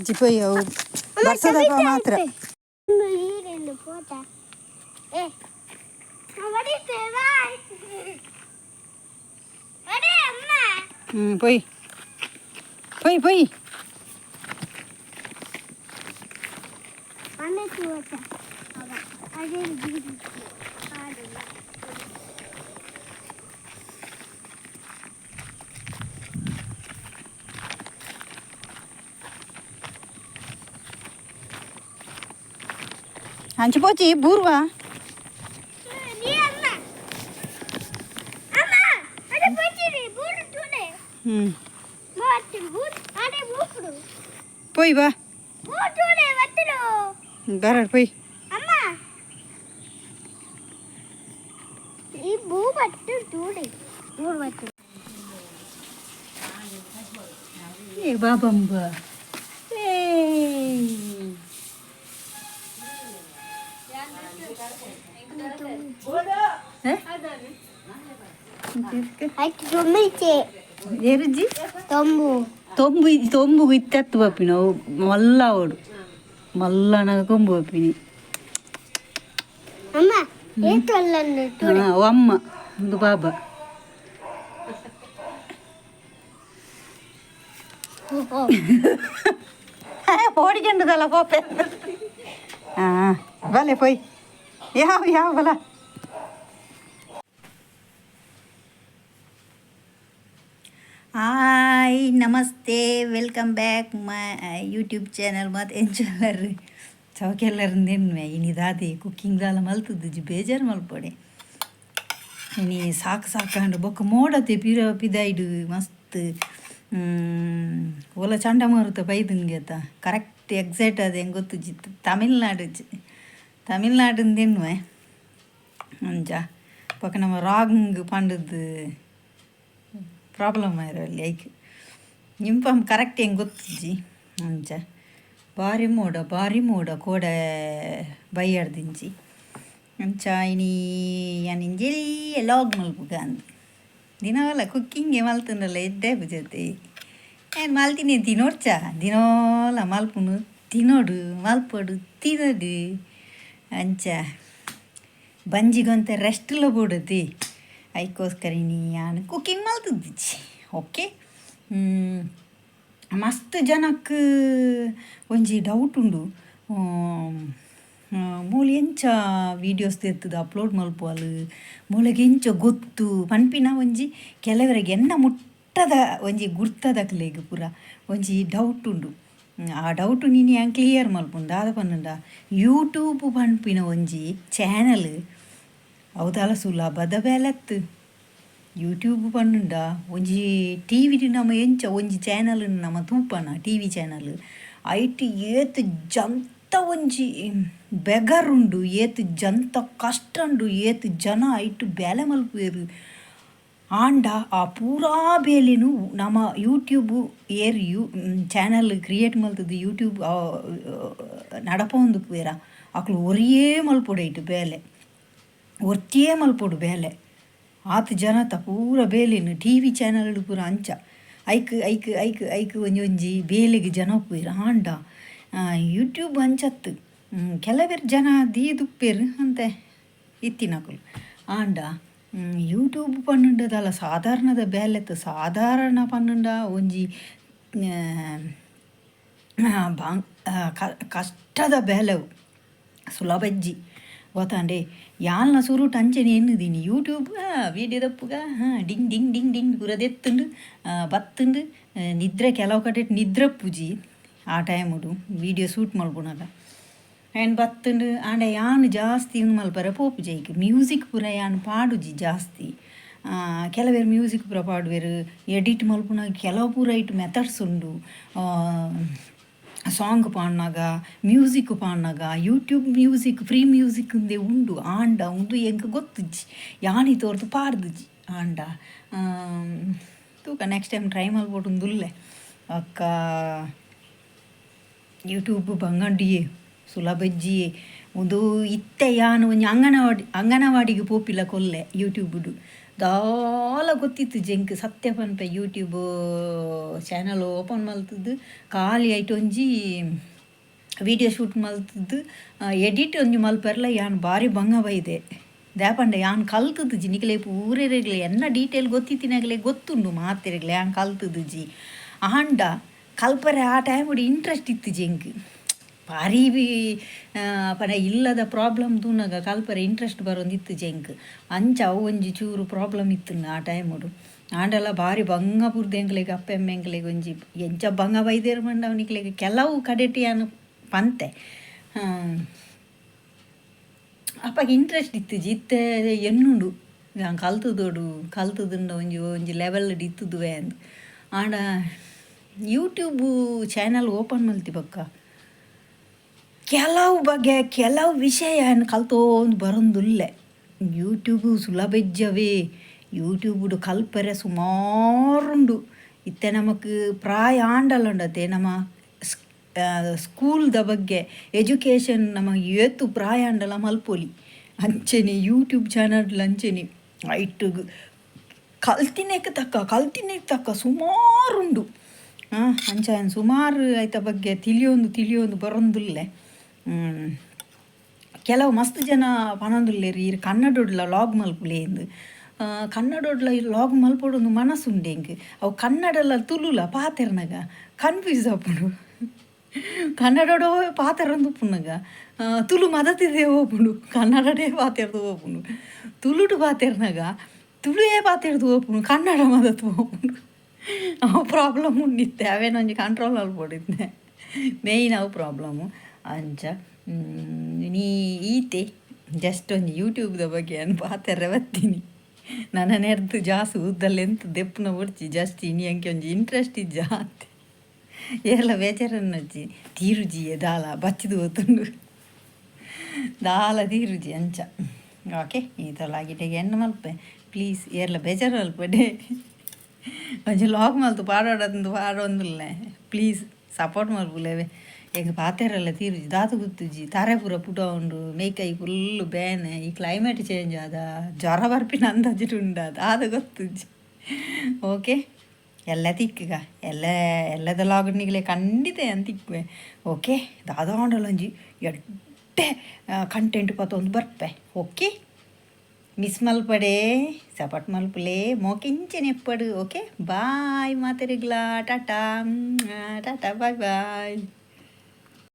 ಜಿಪೋಯ್ ಅವು ಬರ್ಸದಾಗ ಮಾತ್ರ ಪೊಯ್ ಪೊಯ್ ಪೊಯ್ ಹಂಚಿಪೋಚಿ ಬೂರ್ವಾ ಪೊಯ್ ಬಾ ಬರ ಪೊಯ್ ಏ ಬಾಬಂಬ ఎరుజి తొంబు ఇత్తెత్తు పప్పినావు మళ్ళా వాడు మళ్ళా నాకు కొంబు పప్పిని అమ్మ ఇంక బాబా ఓడికండుదల పోపే భలే పోయి ಯಾವ ಬಲ ಹಾಯ್ ನಮಸ್ತೆ welcome back my YouTube channel ಮತ್ತು ಎಂಚಲ್ಲರು ಚೌಕೆಲ್ಲರಿಂದೇನು ಇನಿದಾದೆ ಕುಕ್ಕಿಂಗ್ ದಾಲ ಮಲ್ತದ್ದು ಬೇಜಾರು ಮಲ್ಪಡೆ ಇನಿ ಸಾಕು ಸಾಕಂಡು ಬೊಕ್ಕ ಮೋಡತೆ ಪಿದಾಯ್ಡು ಮಸ್ತ್ ಒಲ ಚಂಡಮಾರುತ ಬೈದನ್ಗೆ ಆತ ಕರೆಕ್ಟ್ ಎಕ್ಸಾಕ್ಟ್ ಅದು ಹೆಂಗೆ ಗೊತ್ತು ಜಿತ್ತು ತಮಿಳ್ನಾಡಿಂದೇನು ಅಂಚ ಪಕ್ಕ ನಮ್ಮ ರಾಂಗ್ ಪಂಡದ್ದು ಪ್ರಾಬ್ಲಮ್ ಇರೋಲ್ಲಿ ಐಕ್ ನಿಂಪಮ್ ಕರೆಕ್ಟ್ ಹೆಂಗೆ ಗೊತ್ತಿಜ್ಜಿ ಅಂಚ ಭಾರಿ ಮೋಡ ಕೋಡೆ ಬೈಯಾಡ್ದಿಂಚಿ ಅಂಚ ಇನಿ ಇಂಜೆಲಿ ಲಾಗ್ ಮಲ್ಪುಗ ಅಂದ್ ದಿನವಲ್ಲ ಕುಕ್ಕಿಂಗೆ ಮಲ್ತನಲ್ಲ ಎಡ್ಡೆ ಜೊತೆ ಏನು ಮಲ್ತೀನಿ ತಿನ್ನೋಡ್ಚ ದಿನೋಲ ಮಲ್ಪುನು ತಿನ್ನೋಡು ಮಲ್ಪೋಡು ತಿನ್ನೋಡು ಅಂಚ ಬಂಜಿಗಂತ ರೆಸ್ಟ್ಲ ಬಿಡತಿ ಅದಕ್ಕೋಸ್ಕರ ನಾನು ಕುಕ್ಕಿಂಗ್ ಮಲ್ತಿದ್ದಿಚ್ಚಿ ಓಕೆ ಮಸ್ತ್ ಜನಕ್ಕೆ ಒಂಜಿ ಡೌಟ್ ಉಂಡು ಮೂಲ ಎಂಚ ವೀಡಿಯೋಸ್ ತೆತ್ತದು ಅಪ್ಲೋಡ್ ಮಲ್ಪುವಲು ಮೂಲೆಗೆ ಎಂಚ ಗೊತ್ತು ಪನ್ಪಿನ ಒಂಜಿ ಕೆಲವರಿಗೆ ಎನ್ನ ಮುಟ್ಟದ ಒಂಜಿ ಗುರ್ತದಕ್ಲೆಗ್ ಪೂರ ಒಂಜಿ ಡೌಟ್ ಉಂಡು ಆ ಡೌಟು ನೀನು ಹೆಂಗೆ ಕ್ಲಿಯರ್ ಮಲ್ಪುಂಡು ದಾದ ಪನ್ನುಂಡ ಯೂಟ್ಯೂಬ್ ಪನ್ಪಿನ ಒಂಜಿ ಚಾನಲ್ ಅವದಾಲ ಸುಲಭದ ಬೇಲೆತ್ತು ಯೂಟ್ಯೂಬ್ ಪನ್ನುಂಡ ಒಂಜಿ ಟಿ ವಿ ನಮ್ಮ ಎಂಚ ಒಂಜಿ ಚಾನಲ್ ನಮ್ಮ ತೂಪನ ಟಿ ವಿ ಚಾನಲ್ ಐಟಿ ಏತ್ ಜಂತ ಒಂಜಿ ಬೆಗರುಂಡು ಏತ್ ಜಂತ ಕಷ್ಟ ಉಂಡು ಏತ್ ಜನ ಐಟು ಬೇಲೆ ಮಲ್ಪುವೆರು ಆಂಡ ಆ ಪೂರಾ ಬೇಲೆನು ನಮ್ಮ ಯೂಟ್ಯೂಬು ಚಾನಲ್ ಕ್ರಿಯೇಟ್ ಮಲ್ತದ್ದು ಯೂಟ್ಯೂಬ್ ನಡಪೊಂದು ಪೂರ ಅಕ್ಲು ಒರಿಯೇ ಮಲ್ಪೊಡೈಟು ಬೇಲೆ ಒರ್ತಿಯೇ ಮಲ್ಪೊಡು ಬೇಲೆ ಆತ ಜನತ ಪೂರ ಬೇಲೆನು ಟಿ ವಿ ಚಾನಲ್ ಪೂರ ಅಂಚ ಐಕ್ ಒಂಜಿ ಬೇಲೆಗೆ ಜನ ಪೂರ ಆಂಡ ಯೂಟ್ಯೂಬ್ ಅಂಚತ್ತು ಕೆಲವೇರು ಜನ ದೀದುಪ್ಪೇರು ಅಂತ ಇತ್ತಿನಕಲು ಆಂಡ ಯೂಟ್ಯೂಬ್ ಪನ್ನುಂಡದಲ್ಲ ಸಾಧಾರಣದ ಬೇಲೆತ್ತು ಸಾಧಾರಣ ಪನ್ನುಂಡ ಒಂಜಿ ಕಷ್ಟದ ಬೇಲೆವು ಸುಲಭಜ್ಜಿ ಗೊತ್ತಾಂಡೆ ಯಾಲ್ನ ಸುರುಟು ಅಂಚನೆ ಎನ್ನುದೀನಿ ಯೂಟ್ಯೂಬ್ ವೀಡಿಯೋ ದಪ್ಪುಗ ಡಿಂಗ್ ಡಿಂಗ್ ಡಿಂಗ್ ಡಿಂಗ್ ಪೂರದೆತ್ತುಂಡು ಬತ್ತುಂಡು ನಿದ್ರೆ ಕೆಲವು ಕಡೆ ನಿದ್ರೆ ಪೂಜಿ ಆ ಟೈಮುಡು ವೀಡಿಯೋ ಶೂಟ್ ಮಲ್ಪುನಾಗ ಆ್ಯಂಡ್ ಬತ್ತುಂಡು ಆಂಡ ಯಾನು ಜಾಸ್ತಿ ಮಲ್ಪರ ಪೋಪು ಜೈಕ್ ಮ್ಯೂಸಿಕ್ ಪೂರ ಯಾನು ಪಾಡುಜಿ ಜಾಸ್ತಿ ಕೆಲವೇರು ಮ್ಯೂಸಿಕ್ ಪೂರ ಪಾಡುವೆರು ಎಡಿಟ್ ಮಲ್ಪುನಾಗ ಕೆಲವು ಪೂರ ಇಟ್ಟು ಮೆಥಡ್ಸ್ ಉಂಡು ಸಾಂಗ್ ಪಾಡ್ನಾಗ ಮ್ಯೂಸಿಕ್ ಪಾಡ್ನಾಗ ಯೂಟ್ಯೂಬ್ ಮ್ಯೂಸಿಕ್ ಫ್ರೀ ಮ್ಯೂಸಿಕ್ ಉಂದೇ ಉಂಡು ಆಂಡ ಉಂದು ಎಂಕ ಗೊತ್ತುಜ್ಜಿ ಯಾನಿ ತೋರ್ದು ಪಾಡ್ದುಜಿ ಆಂಡ ತೂಕ ನೆಕ್ಸ್ಟ್ ಟೈಮ್ ಟ್ರೈ ಮಲ್ಪೊಟ್ಟುಂದುಲ್ಲೆ ಅಕ್ಕ ಯೂಟ್ಯೂಬ್ ಬಂಗಂಡಿಯೇ ಸುಲಭಜ್ಜಿಯೇ ಒಂದು ಇತ್ತೆ ಯಾನು ಒಂಜಿ ಅಂಗನವಾಡಿಗೆ ಪೋಪಿಲ್ಲ ಕೊಲ್ಲೆ ಯೂಟ್ಯೂಬ್ಡು ದಾಲ ಗೊತ್ತಿತ್ತು ಜಂಕ್ ಸತ್ಯ ಪನ್ಪೆ ಯೂಟ್ಯೂಬ್ ಚಾನಲ್ ಓಪನ್ ಮಲ್ತದ್ದು ಖಾಲಿ ಆಯ್ತು ಒಂಜಿ ವಿಡಿಯೋ ಶೂಟ್ ಮಲ್ತದ್ದು ಎಡಿಟ್ ಒಂಜಿ ಮಲ್ಪೆರ್ಲ ಯಾನ್ ಭಾರಿ ಬಂಗ ಬೈದೆ ದ್ಯಾಪಂಡೆ ಯಾನ್ ಕಲ್ತದ್ದು ಜಿ ನಿಕ್ಲೆ ಪೂರೆರೆಗ್ಲೆ ಎನ್ನ ಡೀಟೇಲ್ ಗೊತ್ತಿತ್ತಿನಾಗಲೇ ಗೊತ್ತುಂಡು ಮಾತೆರೆಗ್ಲೆ ಯಾನ್ ಕಲ್ತದ್ದು ಜಿ ಆಂಡ ಕಲ್ಪರೆ ಆ ಟೈಮ್ ಇಂಟ್ರೆಸ್ಟ್ ಇತ್ತು ಜಂಕ್ ಭಾರಿ ಪನ ಇಲ್ಲದ ಪ್ರಾಬ್ಲಮ್ ತೂನಾಗ ಕಲ್ಪರೆ ಇಂಟ್ರೆಸ್ಟ್ ಬರೋಂದಿತ್ತು ಜಂಕ್ ಅಂಚ ಅವು ಒಂಜಿ ಚೂರು ಪ್ರಾಬ್ಲಮ್ ಇತ್ತು ಆ ಟೈಮುಡು ಆಂಡೆಲ್ಲ ಭಾರಿ ಬಂಗ ಪುರ್ದೆಂಕ್ಲೆಗ್ ಅಪ್ಪೆಮ್ಮೆಂಕ್ಲೆಗ್ ಒಂಜಿ ಎಂಚ ಬಂಗ ಬೈದೇರು ಮಂಡವನಿಕ್ಲೆಗ್ ಕೆಲವು ಕಡೆಟಿಯಾನು ಪಂತೆ ಅಪ್ಪಗೆ ಇಂಟ್ರೆಸ್ಟ್ ಇತ್ತು ಜಿ ಇತ್ತೆ ಎನ್ನುಂಡು ನಾನು ಕಲ್ತದುಂಡ ಒಂಜಿ ಲೆವೆಲ್ ಇತ್ತುದುವೆ ಅಂದು ಆಂಡ ಯೂಟ್ಯೂಬ್ ಚಾನಲ್ ಓಪನ್ ಮಲ್ತಿ ಬಕ್ಕ ಕೆಲವು ಬಗೆ ಕೆಲವು ವಿಷಯ ಕಲ್ತೋಂದು ಬರೋಂದುಲ್ಲೆ ಯೂಟ್ಯೂಬು ಸುಲಭೆಜ್ಜವೇ ಯೂಟ್ಯೂಬುಡು ಕಲ್ಪರೆ ಸುಮಾರುಂಡು ಇತ್ತೆ ನಮಕ್ ಪ್ರಾಯ ಆಂಡಲ್ಲಂಡತೆ ನಮ್ಮ ಸ್ಕೂಲ್ದ ಬಗ್ಗೆ ಎಜುಕೇಷನ್ ನಮಗೆ ಏತು ಪ್ರಾಯ ಆಂಡಲ ಮಲ್ಪೊಲಿ ಅಂಚೆನೆ ಯೂಟ್ಯೂಬ್ ಚಾನಲ್ ಅಂಚೆನೆ ಐಟು ಕಲ್ತಿನೇಕ್ ತಕ್ಕ ಸುಮಾರುಂಡು ಅಂಚ ಸುಮಾರು ಐತ ಬಗ್ಗೆ ತಿಳಿಯೋಂದು ಬರೋಂದುಲ್ಲೆ ಕೆಲವು ಮಸ್ತ್ ಜನ ಪನೊಂದುಲ್ಲೇರು ಈ ಕನ್ನಡೊಡ್ಲ ಲಾಗ್ ಮಲ್ಪುಲೇಂದು ಕನ್ನಡೊಡ್ಲ ಲಾಗ್ ಮಲ್ಪೊಡೊಂದು ಮನಸ್ಸುಂಡೆ ಎಂಕ್ ಅವು ಕನ್ನಡಲ ತುಳುಲ ಪಾತೆರ್ನಗ ಕನ್ಫ್ಯೂಸ್ ಆಪುಂಡು ಕನ್ನಡಡೋ ಪಾತೆರಂದು ಉಪ್ಪುನಗ ತುಳು ಮದತಿದೆ ಹೋಪುಂಡು ಕನ್ನಡಡೇ ಪಾತೆರ್ದು ಹೋಪುಂಡು ತುಳುಡು ಪಾತೆರ್ನಗ ತುಳುವೇ ಪಾತೆರ್ದು ಹೋಪುಂಡು ಕನ್ನಡ ಮದತು ಹೋಪುಂಡು ಅವು ಪ್ರಾಬ್ಲಮ್ ಉಂಡಿತ್ತೆ ಅವೇನೊಂಜಿ ಕಂಟ್ರೋಲ್ ಅಲ್ಪೊಡಿದ್ದೆ ಮೇಯ್ನ್ ಅವು ಪ್ರಾಬ್ಲಮ್ಮು ಅಂಚ ನೀ ಈತೆ ಜಸ್ಟ್ ಒಂದು ಯೂಟ್ಯೂಬ್ದ ಬಗ್ಗೆ ಅನ್ ಪಾತೆರೆ ಬತ್ತೀನಿ ನನ್ನ ನೆರ್ದು ಜಾಸ್ತಿ ಉದ್ದಲ್ಲೆಂತ ದೆಪ್ಪುನ ಬಿಡ್ಚಿ ಜಸ್ಟ್ ಇನಿ ಅಂಕೆ ಒಂಜಿ ಇಂಟ್ರೆಸ್ಟ್ ಜಾತಿ ಎಲ್ಲ ಬೇಜಾರನ್ನಜ್ಜಿ ತೀರುಜಿಯೇ ದಾಲ ಬಚ್ಚಿದು ಹೋತುಂಡು ದಾಲ ತೀರುಜಿ ಅಂಚ ಓಕೆ ಈತಲಾಗಿಟ್ಟೆಗೆ ಎಣ್ಣೆ ಮಲ್ಪೆ ಪ್ಲೀಸ್ ಏರ್ಲ ಬೇಜಾರು ಅಲ್ಪಡೆ ಒಂಜಿ ಲಾಗ್ ಮಲ್ತು ಪಾಡೊಂದುಲ್ಲ ಪ್ಲೀಸ್ ಸಪೋರ್ಟ್ ಮಲ್ಪುಲೇವೆ ಈಗ ಪಾತೆರೆಲ್ಲ ತೀರುಜಿ ದಾತು ಗುತ್ತುಜಿ ತಾರೆ ಪೂರ ಪುಟ ಉಂಡು ಮೇಕೈ ಫುಲ್ಲು ಬೇನೆ ಈ ಕ್ಲೈಮೇಟ್ ಚೇಂಜ್ ಆದ ಜ್ವರ ಬರ್ಪಿನ ಅಂದಾಜಿಟುಂಡ ಅದು ಗೊತ್ತುಜಿ ಓಕೆ ಎಲ್ಲ ತಿಕ್ಕಗ ಎಲ್ಲದ ಲಾಗ್ನಿಗ್ಲೆ ಖಂಡಿತ ಅಂತಿಕ್ವೆ ಓಕೆ ದಾದಾಂಡಲೊಂಜಿ ಎಡ್ಡೆ ಕಂಟೆಂಟ್ ಪತ್ತೊಂದು ಬರ್ಪೆ ಓಕೆ ಮಿಸ್ ಮಲ್ಪಡೆ ಸಪೋರ್ಟ್ ಮಲ್ಪುಲೆ ಮೋಕಿಂಚನೆ ಎಪ್ಪಡು ಓಕೆ ಬಾಯ್ ಮಾತೆರೆಗ್ಲಾ ಟಾಟಾ ಟಾಟಾ ಬಾಯ್ ಬಾಯ್